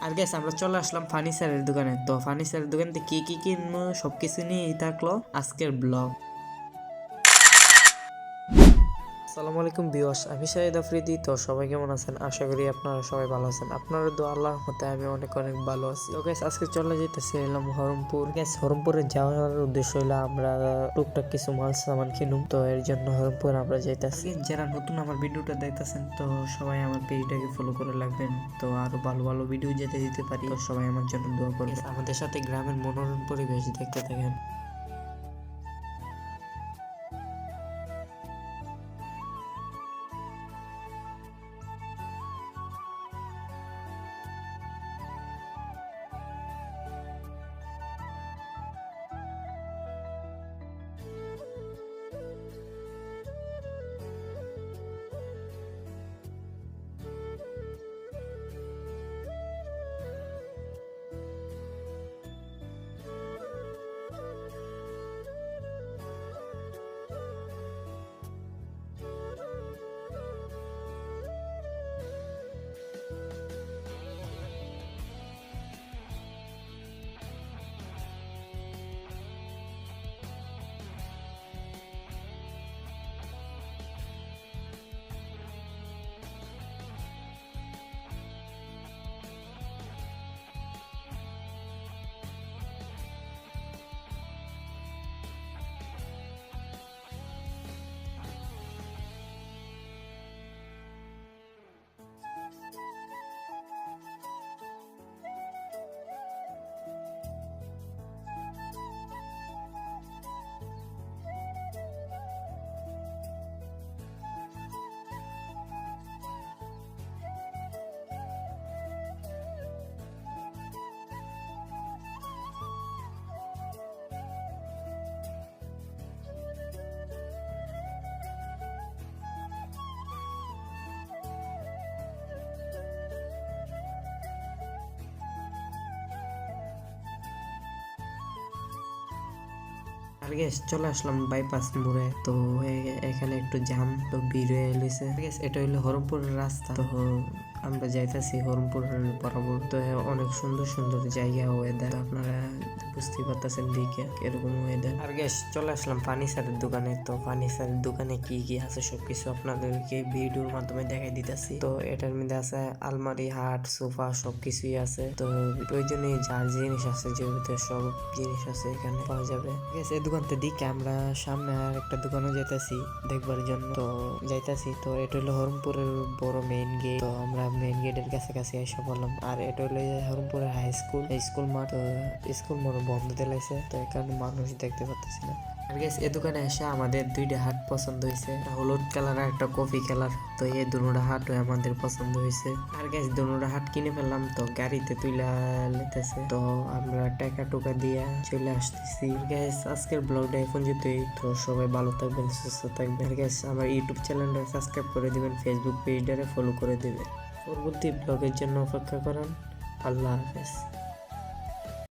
আর gas আমরা চলে আসলাম ফার্নিচারের দোকানে। তো ফার্নিচারের দোকান থেকে কি কিনবো সবকিছু নিয়েই থাকলো আজকের ব্লগ। আসসালামু আলাইকুম ভিউয়ার্স, আমি শাহিদ আফ্রিদি। তো সবাই কেমন আছেন? আশা করি আপনারা সবাই ভালো আছেন। আপনারা দোয়া আল্লাহর রহমতে আমি অনেক ভালো আছি। তো গাইস আজকে চলে যেতেছি এলাম হরমপুর। গাইস হরমপুরে যাওয়ার উদ্দেশ্য হলো আমরা টুকটাক কিছু মাল সামান কিনুম, তো এর জন্য হরমপুর আমরা যাইতেছি। যারা নতুন আমার ভিডিওটা দেখতেছেন তো সবাই আমার পেজটাকে ফলো করে রাখবেন, তো আরো ভালো ভালো ভিডিও যেতে দিতে পারি। তো সবাই আমার জন্য দোয়া করবেন। আমাদের সাথে গ্রামের মনোরম পরিবেশ দেখতে থাকেন। আর গ্যাস চলে আসলাম বাইপাস মোড়ে। তো এখানে একটু জাম, তো ভিড় হয়ে গেছে। গ্যাস এটা হইলো হরমপুরের রাস্তা। তো আমরা যাইতেছি হরমপুরের বরাবর। তো অনেক সুন্দর সুন্দর জায়গা ওয়েদার, আপনারা বুঝতে পারতেছেন দিকে এরকম ওয়েদার। আর গ্যাস চলে আসলাম ফার্নিচারের দোকানে। তো ফার্নিচারের দোকানে কি কি আছে সবকিছু আপনাদেরকে ভিডিওর মাধ্যমে দেখাই দিতেছি। তো এটার মধ্যে আছে আলমারি, হাট, সোফা সবকিছুই আছে। তো প্রয়োজনীয় যার জিনিস আছে যেহেতু সব জিনিস আছে এখানে পাওয়া যাবে। ঠিক আছে, এই দোকানতে দিকে আমরা সামনে আর একটা দোকানে যাইতেছি দেখবার জন্য। তো যাইতেছি, তো এটা হলো হরমপুরের বড় মেইন গেট। তো আমরা মেইন গেটের কাছাকাছি এসে পড়লাম। আর এটা হলো হরমপুরের হাই স্কুল, স্কুল মাঠ। তো স্কুল মাঠ বন্ধ দিলাইছে, তো এখানে মানুষ দেখতে পাচ্ছি না। আর গেছে এই দোকানে এসে আমাদের দুইটা হাট পছন্দ হয়েছে, হলুদ কালার আর একটা কফি কালার। তো এই দুটা হাট আমাদের পছন্দ হয়েছে। আর গেছে দুটা হাট কিনে ফেললাম, তো গাড়িতে তুইলা লেতেছে। তো আমরা টাকা টুকা দিয়ে চলে আসতেছি। গ্যাস আজকের ব্লগটা এখন যেতেই। তো সবাই ভালো থাকবেন, সুস্থ থাকবেন। গ্যাস আমার ইউটিউব চ্যানেলটা সাবস্ক্রাইব করে দিবেন, ফেসবুক পেজটারে ফলো করে দিবেন। পরবর্তী ব্লগের জন্য অপেক্ষা করেন। আল্লাহ হাফেজ।